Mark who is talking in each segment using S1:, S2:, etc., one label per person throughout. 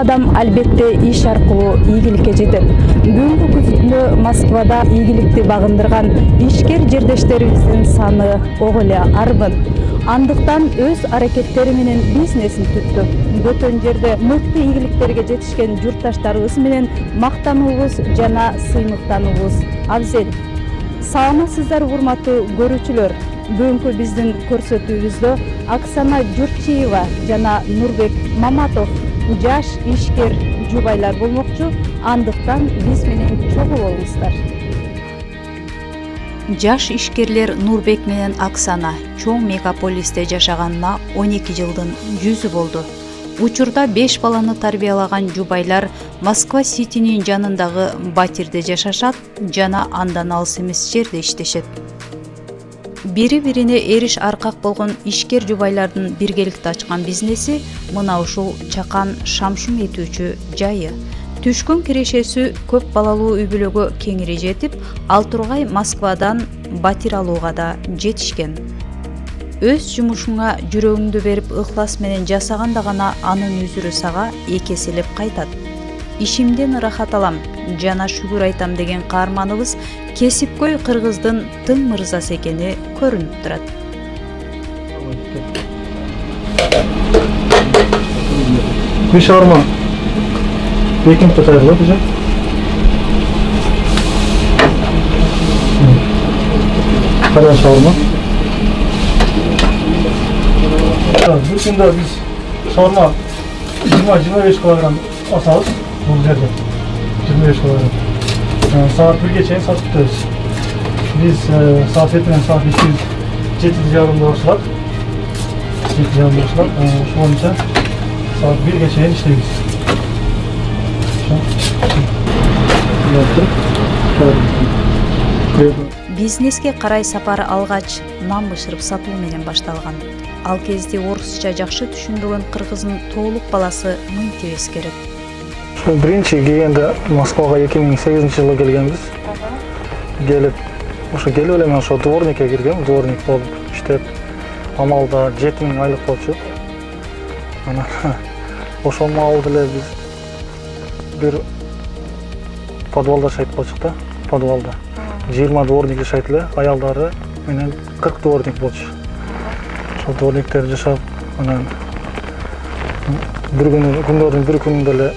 S1: адам албетте иш аркылуу ийгиликке жетет. Бүгүнкү күндө Москвада ийгиликти багындырган ишкер жердештерибиздин саны ого эле арбын. Андыктан өз аракеттери менен бизнесин түттү. Бөтөн жерде мыкты ийгиликтерге жетишкен журтташтарыбыз менен мактануубуз жана сыймыктануубуз абзел. Саламатсыздар урматтуу көрүүчүлөр. Бүгүнкү биздин көрсөтүүбүздө Оксана Журчиева жана Нурбек Маматов жаш ишкер жубайлар болмокчу. Андыктан биз менен чогуу болуңуздар. Жаш ишкерлер Нурбек менен Оксана чоң мегаполисте жашаганына 12 жылдын жүзү болду. Учурда 5 баланы тарбиялаган жубайлар Москва Ситинин жанындагы батирде жашашат жана андан алыс эмес жерде иштешет. Бири-бирине эриш аркак болгон ишкер жубайлардын биргеликте ачкан бизнеси мына ушул чакан шамшум этүүчү жайы. Түшкөн кирешеси көп балалуу үй-бүлөгө кеңири жетип, ал тургай Москвадан батир алууга да жетишкен. Өз жумушуңа жүрөгүңдү берип ыхлас менен жасаганда гана анын үзүрү сага экеселеп кайтат. Ишимден ырахат алам жана шүгүр айтам деген каарманыбыз кесипкөй кыргыздын тың мырзасы экени көрүнүп турат.
S2: Bir şarma. Baking tutaylar bize. Karan şarma. Bu şimdi biz şarma 20-25 kilogram asarız bu yerde. 25 kilogram. Saat 1'e çeyin saat tutarız. Biz saat etmeden saat 7:30 başlar. 7:30 başlar. Şu an için saat 1'e çeyin işleyiz.
S1: Бизнеске карай сапары алгач нан бышырып сатуу менен башталган. Ал кезде орусча жакшы түшүнбөгөн кыргыздын тоолук баласы мынтебес керек.
S2: Биринчи келгенде Москвага 2008-жылы келгенбиз. Келип, келип эле мен ошо дворникке киргем, дворник болуп иштеп, амалда 7000 айлык болчу. Анан ошол маалда эле биз bir подвалда жашайт болчук да, подвалда. 20 дворник жашайт эле, аялдары менен 40 дворник болчу. Ошол дворниктер жашап, анан күндөрдүн бир күнүндө эле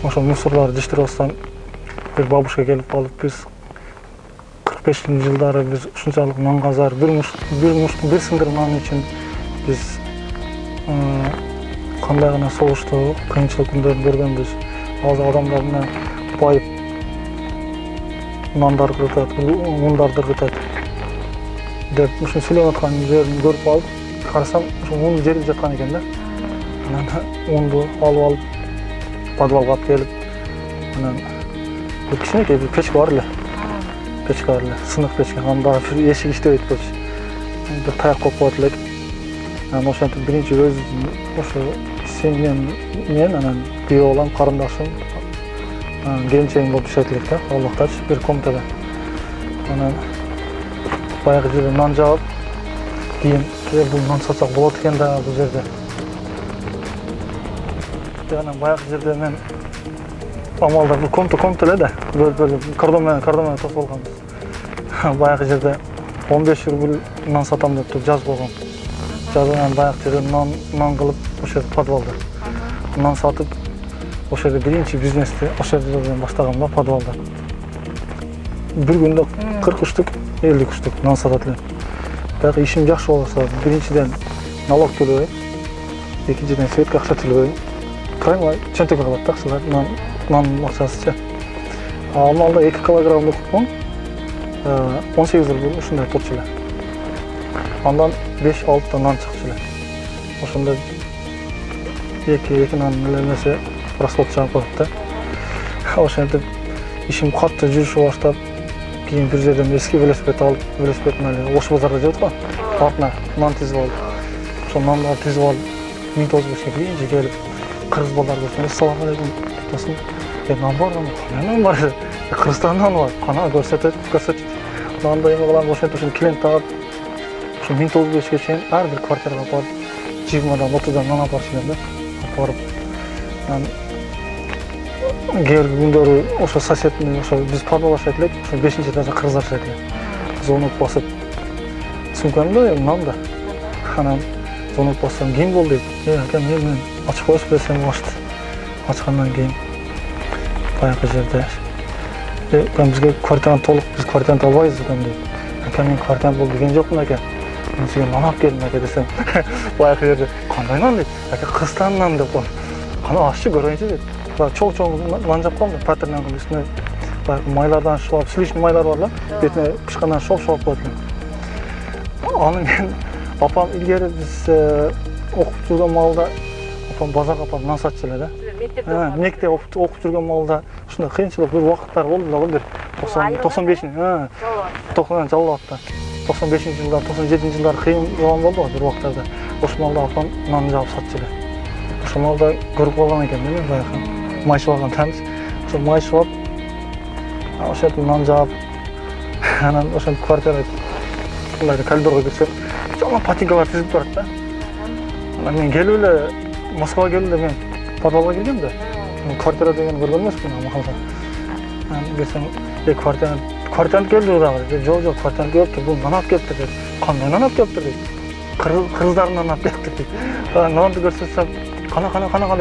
S2: ошол мусорларды жиштирип атсам, бир бабушка келип калып, биз 45-жылдары биз ушунчалык нанга зар, бир сындыр нан үчүн биз кандай гана согушту, кыйынчылык күндөрдү көргөнбүз. Азыр адамдар менен байып нандар кыргытат, ундарды кыргытат деп ушун сүйлөп аткан жерин көрүп алып, карасам ошо унун жери жаткан экен да. Анан унду алып подвалга алып келип, анан бир кичинекей бир печка бар эле. Печка бар эле, сынык печка. Анда эшик иштебейт болчу. Бир таяк коюп коет элек. Анан ошентип биринчи өз ошо сиңдим мен анан бие балам, карындашым, келинчегим болуп жашайт элек да, Аллахтачы бир комнатада. Анан баягы жерде нан жаап, кийин бул нан сатсак болот экен да бул жерде. Анан баягы жерде мен амалда бул комната эле да, кордон менен тосуп алганбыз. Баягы жерде 15 рубль нан сатам деп туруп жазып койгон. Жазган баягы жерде нан кылып ошо подвалда. Нан сатып, ошо жерде биринчи бизнести ошо жерден баштагам да, подвалда. Бир күндө 40 штук, 50 штук нан сатат элем. Баягы ишим жакшы болсо, биринчиден налог төлөбөйм, экинчиден светка акча төлөбөйм. Крайма чөнтөккө калат да, нан акчасычы. Амалда 2 килограммдык купон 18 рубль ушундай турчу эле. Андан 5-6 нан чыкчу эле. Ошондо эки нан эмесе расход чыгып калат да. Ошентип ишим катты жүрүшө баштап, кийин бир жерден эски велосипед алып, велосипедин эле Ош базарда жүрөт го, артына нан тизип алып, ошол нандарды тизип алып, 1095-ке биринчи келип, кыргыз балдар көрсөм, "Ассалам алейкум" дейтин. Нан бар, нан бар. Кыргызстандан бар. Кана көрсөтөт. Анда эме кылам, ошентип ушул клиент таап, ушул 1095-ке чейин ар бир квартирага барып, 20-дан 30-дан нан алып барчу элем да. Барып, Кээинки күндөрү ошо соседтин ошо биз подвал ашайт элек, ошо 5-этажда кыргыздар ашайт элек. Звонок басып, сумкамда мынам да. Анан звонок бассам, ким болду дейт. Ака, мен ачып коюш берсем болчу. Ачкандан кийин баягы жерде бизге квартираны толук, биз квартираны албайбыз дейт. Ака, мен квартираны болду деген жокмун ака. Мен сизге нан алып келдим ака десем, баягы жерде кандай нан дейт. Ака, Кыргызстандын деп коем. Кана аччы көрөйүнчү дейт. Чоң нан жапкам да, патернанын үстүнө баягы майлардан шылап, сливочный майлар бар да, бетине пышкандан шоп коет элем. Аны мен апам илгери биз окуп жүргөн маалда апам базарга апам нан сатчу эле да. Мектепте окуп жүргөн маалда ушундай кыйынчылык бир убакыттар болду да, бир 95 жалалатта. 95-жылдар, 97-жылдар кыйын zaman болду го бир убактарда. Ошол маалда апам нан жаап сатчу эле. Ошол маалда көрүп калган экенмин мен баягы майшып алган тамыз. Ошо майшып алып, ошол жерде нан жаап, анан ошол квартира мындай коридорго кирсем, жаман патинкалар тизилип турат да. Анан мен келип эле Москвага келип эле мен подвалга киргем да. Квартира деген көргөн эмесмин махалда. Анан келсем, квартираны келди дагы. Жок, квартираны келиптир, бул нан алып келиптир деп. Кандай нан алып келиптир дейт. Кыргыздардын нан алып келиптир дейт. Нанды көрсөтсөм, кана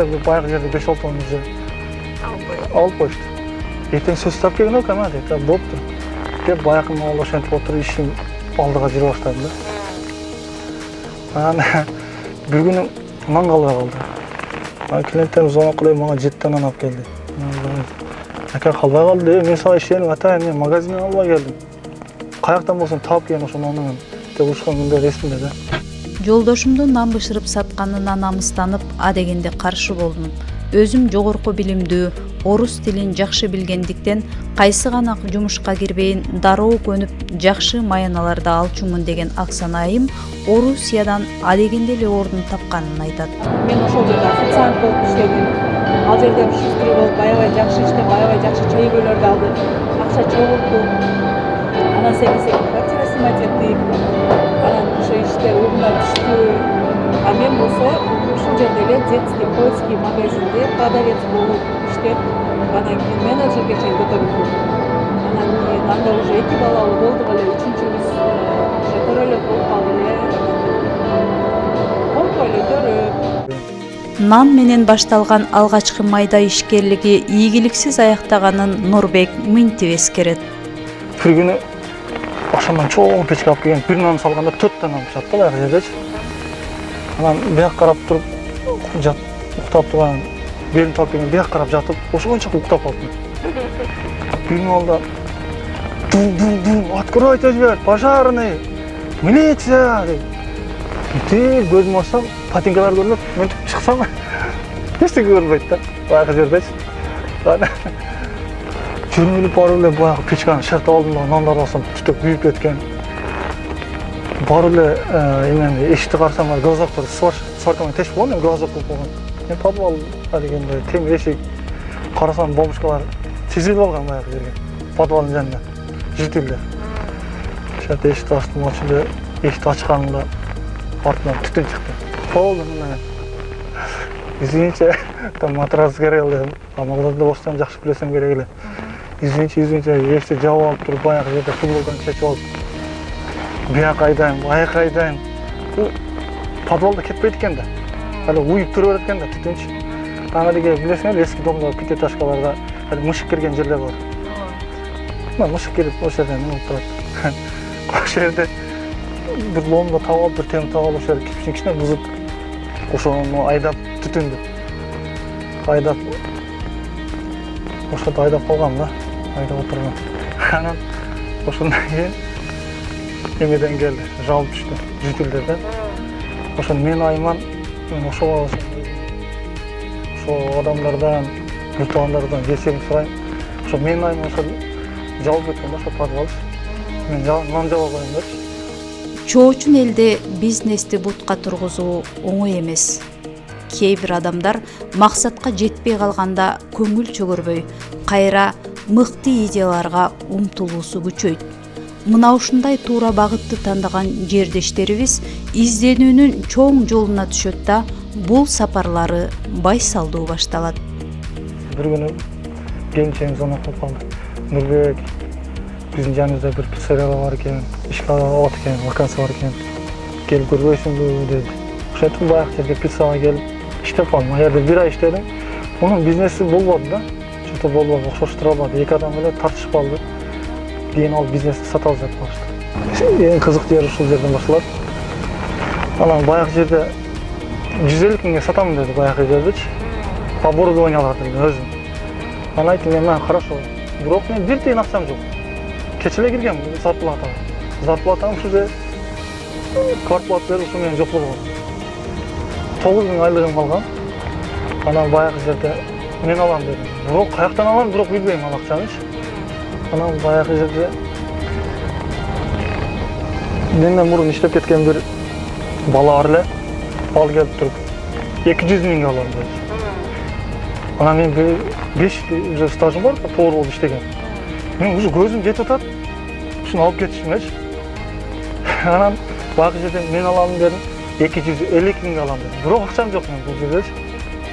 S2: деп баягы жерде 5-6 тонна уже алып коюшту. Эртең сөз тап келген экем дейт. Болуптур. Деп баягы маал ошентип отуруп ишим алдыга жүрө баштадым да. Анан бир күнү нан калбай калды. Клиенттерим звонок кылып мага 7 тонна алып келди. Ака, калбай калды, мен сага ишеним атайын, мен магазинден албай келдим. Каяктан болсун таап келген ошо нанын деп урушкан күндөр эсимде да.
S1: Жолдошумдун нан бышырып сатканына намыстанып, а дегенде каршы болдум. Өзүм жогорку билимдүү, орус тилин жакшы билгендиктен кайсы гана жумушка кирбейин, дароо көнүп, жакшы маяналарды алчумун деген аксанайым Орусиядан а дегенде эле ордун тапканын айтат.
S3: Мен ошол жерде официант болуп иштедим. Ал жерде шуструй болуп, аябай жакшы иштеп, аябай жакшы чейгөлөрдү алдык, акча чогулттук. Анан секиз квартира снимать эттик. Анан ошо иштер угуна түштү. А мен болсо ушул жерде эле детский польский магазинде продавец болуп иштеп, анан кийин менеджерге чейин көтөрүлдүм. Анан кийин анда уже 2 балалуу болдук эле, 3-үчүбүз уже төрөлөп болуп калды эле. Конко эле төрөп.
S1: Нан менен башталган алгачкы майда ишкерлиги ийгиликсиз аяктаганын Нурбек мынтип эскерет.
S2: Бир күнү ошондон чоң печке алып келген, бир нан салганда 4 та нан пышат да баягы жердечи. Анан бияк карап туруп, уктап турган, белин таап келген, бияк карап жатып, ошончо уктап калдым. Бир маалда откройте дверь, пожарный, милиция деп. Тез көзүмү ачсам, патинкалар көрүнөт, мен чыксам, эчтеке көрбөйт да, баягы жердечи. Жүрүп барып эле баягы печканы шартап алдым да, нандарды алсам, түтөп күйүп кеткен. Барып эле эмени эшикти карасам, глазоктор сваркамен тешип койгон, глазок болуп койгон. Мен подвал дегенде темир эшик карасам, бомбушкалар тизилип алган баягы жерге. Подвалдын жанына, житилде. Ошол эшикти ачтым, ачылды, эшикти ачканымда артынан түтүн чыкты. Болду мына. Извините, там матрас горел дедим. Амалдарды бостон жакшы билесем керек эле. Извините, эшикти жаап алып туруп, баягы жерде футболканы чечип алып, бияк айдайм, аяк айдайм. Подвалда кетпейт экен да. Али уюп тура берет экен да, түтүнчү. Аны деге билесиң эле, эски домдо, пятиэтажкаларда мышык кирген жерлер бар. Мышык кирип, ошол жерден неме турат. Ошол жерде бир ломдо таап алып, бир темир таап алып, ошол жерде кичине бузуп, ошону айдап түтүндү. Айдап, ошондо айдап калгам да, айдап отурган. Анан ошондон кийин эмеден келди, жалп түштү, жителдерден. Ошон мен айман, мен ошол адамдардан, муктагандардан кесип сурайм. Ошо мен айман ошол жалп кеткен ошо подвал. Мен нан жаба коюм депчи.
S1: Чоочун элде бизнести бутка тургузуу оңой эмес. Кээ бир адамдар максатка жетпей калганда көңүл чөгөрбөй, кайра мыкты идеяларга умтулуусу күчөйт. Мына ушундай туура багытты тандаган жердештерибиз изденүүнүн чоң жолуна түшөт да, бул сапарлары байсалдуу башталат.
S2: Бир күнү келинчегimiz онун кылып калды. Нурбек, биздин жаныбызда бир пиццерия бар экен, ишке алат экен, вакансия бар экен. Келип көрбөйсүңбү деди. Ошентип баягы жерге пиццага келип иштеп калдым. Ал жерде 1 ай иштедим. Мунун бизнеси болбоду да. Чынтып болбоду, окшоштура албады. Эки адам эле тартышып калды. Кийин ал бизнести сата алып жатып калышты. Эң кызык жери ушул жерден башталат. Анан баягы жерде 150 миңге сатамын деди баягы жердечи. Оборудованияларды өзүм. Анан айттым, мен хорошо. Бирок мен бир тиын акчам жок. Кече эле киргем зарплатага. Зарплатам ушул квартплата берип ушул менен жок болгон. 9 миң айлыгым калган. Анан баягы жерде мен алам дедим. Бирок каяктан алам, бирок билбейм ал акчанычы. Анан баягы жерде менден мурун иштеп кеткен бир бала бар эле. Ал келип туруп 200 миңге алам деди. Анан мен 5 жыл стажым бар, повар болуп иштеген. Мен уже көзүм жетип атат. Ушуну алып кетишимечи. Анан баягы жерде мен алам дедим, 250 миңге алам дедим. Бирок акчам жок мен бул жердечи.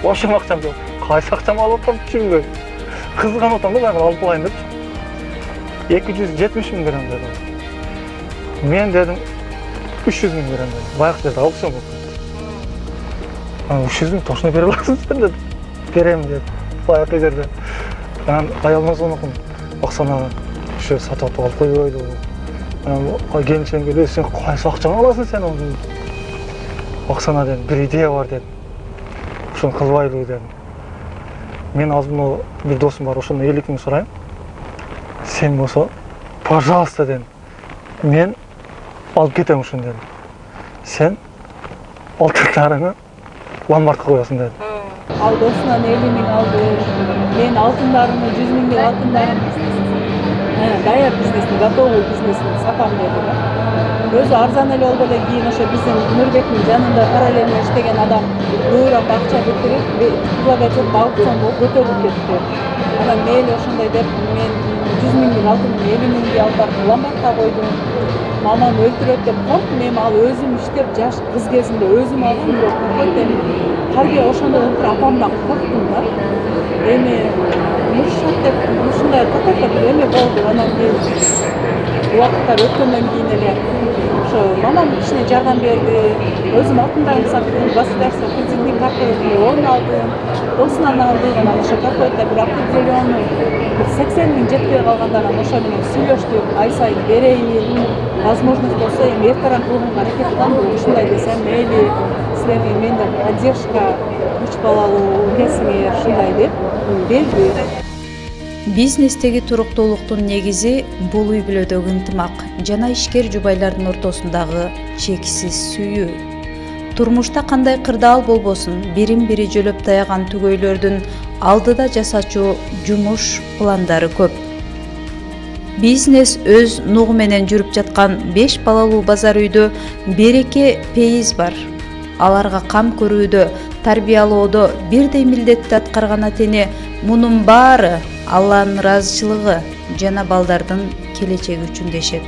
S2: Ошон акчам жок. Кайсы акчам алып атам түшүнбөй. Кызганып атам да, баягы алып алайын деп. 270 миң берем дедим. Мен дедим 300 миң берем дедим. Баягы жерде аукцион болуп кетти. Анан 300 миң точно бере аласың сен дедим. Берем деді, баягы жерде. Анан аялыма звондадым, Оксанага ушу сатып алып койбойду. Анан келинчегим келип, сен кайсы акчаны аласың сен оны? Оксана дедим, бир идея бар дедим. Ушуну кылбайлыбы дедим. Мен азыр бир досум бар, ошондон 50 миң сурайм. Сен болсо, пожалуйста дедим. Мен алып кетем ушуну дедим. Сен алтындарыңы ломбардка коесуң дедим.
S3: Ал досунан 50 миң алды. Мен алтындарымы 100 миңге алтындарым даяр бизнесин, готовый бизнесин сатам деди. Өзү арзан эле болду эле, кийин ошо биздин Нурбектин жанында параллельно иштеген адам көбүрөөк акча бирикирип, предлагательный аукцион болуп көтөрүлүп кетти. Анан мейли ошондой деп мен 100 миңдин алтынын 50 миңге алып барып ломбардка койдум. Мамам өлтүрөт деп корктум, мен ал өзүм иштеп жаш кыз кезинде өзүм алдым, бирок койт эми тарбия ошондой болуп туруп апамдан корктум да. Эми муршат деп ушундай какой-то бир эме болду. Анан кийин убакыттар өткөндөн кийин эле ошо мамам кичине жардам берди. Өзүм алтындарымды саттым, государственный кредитный карта орун алдым. Досунан алдым, анан ошо какой-то бир определенный 80 миң жетпей калганда анан ошо менен сүйлөштүк, ай сайын берейин. Возможность болсо эми ресторан кылууга аракет кылам, ушундай десем мейли, силерге менден поддержка 3 балалуу келсиңер, ушундай деп берди.
S1: Бизнестеги туруктуулуктун негизи бул үй бүлөдөгү ынтымак жана ишкер жубайлардын ортосундагы чексиз сүйүү. Турмушта кандай кырдаал болбосун, бирин-бири жөлөп таяган түгөйлөрдүн алдыда жасачу жумуш пландары көп. Бизнес өз нугу менен жүрүп жаткан 5 балалуу базар үйдө береке пейиз бар. Аларга кам көрүүдө, тарбиялоодо бирдей милдетти аткарган атене мунун баары Алланын ыраазычылыгы жана балдардын келечеги үчүн дешет.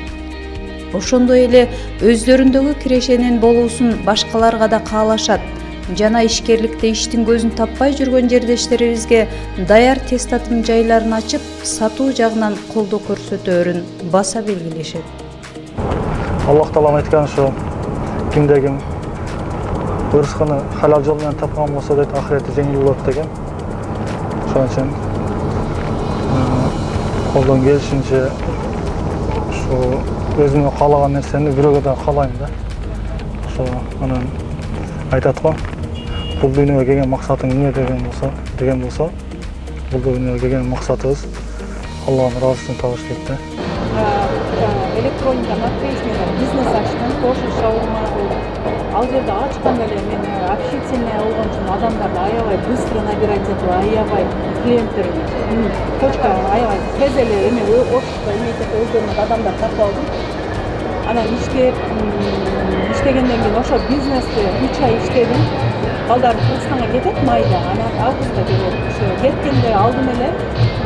S1: Ошондой эле өздөрүндөгү кирешенин болуусун башкаларга да каалашат жана ишкерликте иштин көзүн таппай жүргөн жердештерибизге даяр тестатым жайларын ачып, сатуу жагынан колдоо көрсөтөөрүн баса белгилешет.
S2: Аллах Таалам айткан ушу кимде ким ырыскыны халал жол менен тапкан болсо дейт, ахирети жеңил болот деген. Ошон үчүн колдон келишинче ушу өзүмө каалаган нерсени бирөөгө да каалайм да. Ошо анан айтат го, бул дүйнөгө келген максатың эмне деген болсо, бул дүйнөгө келген максатыбыз Алланын ыраазычылыгын табыш дейт да.
S3: Электроника маркетинг бизнес ачтым, тоже шаурма. Ал жерде ачканда эле мен общительный болгон үчүн адамдарды аябай быстро набирать этип, аябай клиенттер почта аябай тез эле эме орусча эметип өздөрүнө адамдар тартып алдым. Анан иштегенден кийин ошо бизнести 3 ай иштедим. Балдар Кыргызстанга кетет майда, анан августта келет. Ошо кеткенде алдым эле,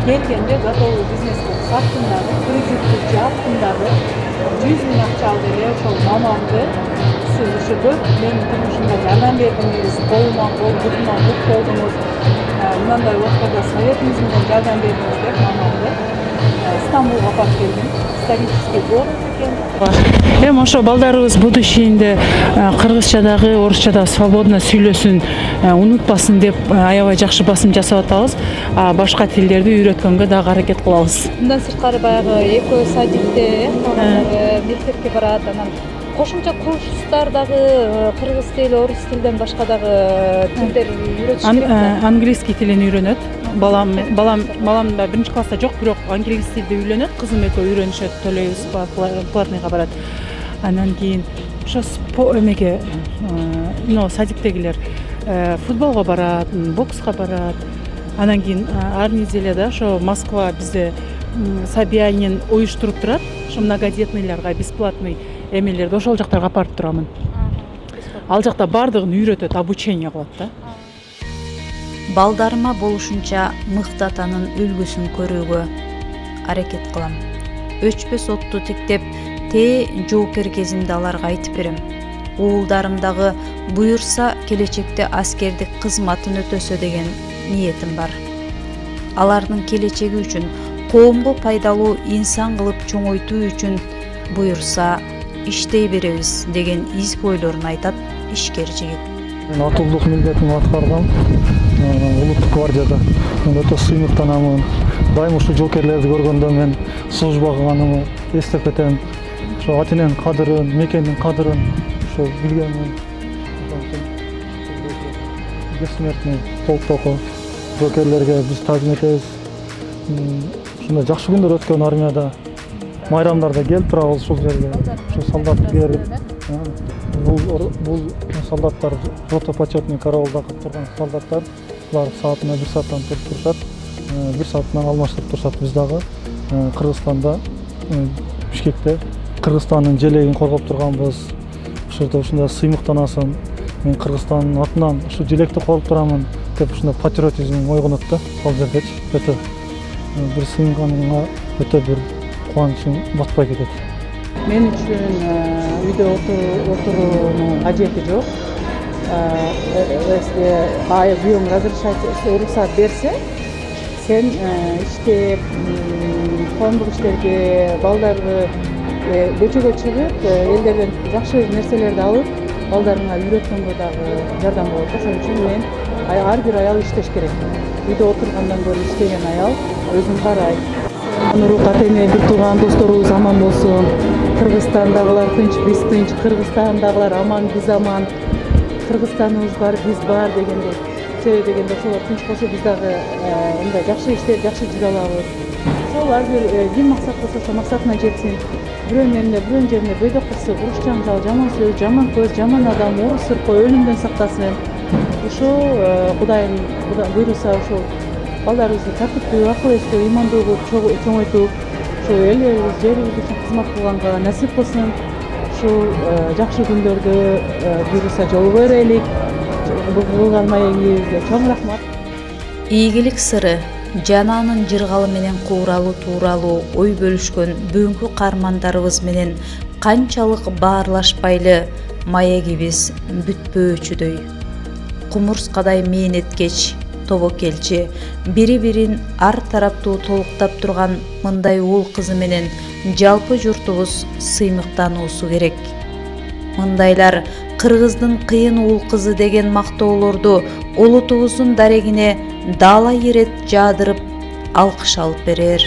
S3: келгенде готовый бизнести саттым дагы, кредитти жаптым дагы. 100 миң акча алды эле ошол мамамды сиз ушу көп менин турмушумда жардам бердиңиз, колума кол, бутума бут болдуңуз, мындай убакытта советиңиз менен жардам бердиңиз деп мамамды Стамбулга алып келдим. Исторический город экен.
S1: Эми ошо балдарыбыз будущийинде кыргызчадагы, орусчада свободно сүйлөсүн, унутпасын деп аябай жакшы басым жасап атабыз. Башка тилдерди үйрөткөнгө дагы аракет кылабыз.
S3: Мындан сырткары баягы экөө садикте, мектепке барат, анан кошумча курстар дагы кыргыз тили, орус тилден башка дагы тилдер үйрөтүш керек.
S1: Английский тилин үйрөнөт. Балам да биринчи класста жок, бирок английский тилди үйрөнөт. Кызым экөө үйрөнүшөт, төлөйбүз, платныйга барат. Анан кийин ошо эмеге, садиктегилер футболго барат, бокска барат. Анан кийин ар неделяда ошо Москва бизде Собянин уюштуруп турат. Ошо многодетныйларга бесплатный эмелерди ошол жактарга апарып турамын. Ал жакта бардыгын үйрөтөт, обучение кылат да.
S4: Балдарыма болушунча мыкты атанын үлгүсүн көрүүгө аракет кылам. Өчпөс отту тиктеп, жоокер кезимде аларга айтып берем. Уулдарым дагы буюрса келечекте аскердик кызматын өтөсө деген ниетим бар. Алардын келечеги үчүн, коомго пайдалуу инсан кылып чоңойтуу үчүн буюрса иштей беребиз деген изги ойлорун айтат ишкер жигит.
S2: Мен атуулук милдетин аткаргам. Улуттук гвардияда мен өтө сыймыктанамын. Дайым ушу жоокерлерди көргөндө мен служба кылганымы эстеп кетем. Ошо атинин кадырын, мекендин кадырын ошо билгенмин. Бессмертный полктогу жоокерлерге биз таазим этебиз. Ушундай жакшы күндөр өткөн армияда, майрамдарда келип турабыз ушул жерге. Ушу солдат берип, бул солдаттар рота почетный караулда кылып турган солдаттар. Булар саатына 1 сааттан туруп турушат. 1 саатынан алмаштырып турушат. Биз дагы Кыргызстанда, Бишкекте Кыргызстандын желегин коргоп турганбыз. Ошол ушундай сыймыктанасың. Мен Кыргызстандын атынан ушу желекти коруп турамын деп ушундай патриотизм ойгонот да. Ал жердечи өтө бир сыйынганыңа өтө бир кубанычың батпай кетет.
S3: Мен үчүн үйдө отуруунун кажети жок. Буюм рухсат берсе, сен иштеп, коомдук иштерге, балдарды көчөгө чыгып, элдерден жакшы нерселерди алып, балдарыңа үйрөткөнгө дагы жардам болот. Ошон үчүн мен ар бир аял иштеш керек. Үйдө отургандан көрө иштеген аял өзүн карайт. Нурук атеме бир тууган досторубуз аман болсун. Кыргызстандагылар тынч, биз тынч, Кыргызстандагылар аман, биз аман. Кыргызстаныбыз бар, биз бар дегенде, дегенде ошолор тынч болсо биз дагы мындай жакшы иштеп, жакшы жүзө алабыз. Ошол ар бир ким максат кылса, ошо максатына жетсин. Бирөөнүн элине, бирөөнүн жерине бөйдөк кырсык, уруш жаңжал, жаман сөз, жаман көз, жаман адам, уруш сыркоо өлүмдөн сактасын. Ушу Кудайым буйруса ошол балдарыбызды тартиптүү, акыл эстүү, ыймандуу кылып чоңойтуп, ошо элибиз, жерибиз үчүн кызмат кылганга насип кылсын. Ушул жакшы күндөрдө буйруса жолугу берелик. Кылган маегибизге чоң рахмат.
S4: Ийгилик сыры жана анын жыргалы менен кууралуу тууралуу ой бөлүшкөн бүгүнкү каармандарыбыз менен канчалык баарлашпайлы маегибиз бүтпөөчүдөй. Кумурскадай мээнеткеч, тобокелчи, бири-бирин ар тараптуу толуктап турган мындай уул кызы менен жалпы журтубуз сыймыктануусу керек. Мындайлар Кыргыздын кыйын уул кызы деген мактоолорду улутубуздун дарегине даала ирет жаадырып алкыш алып берер.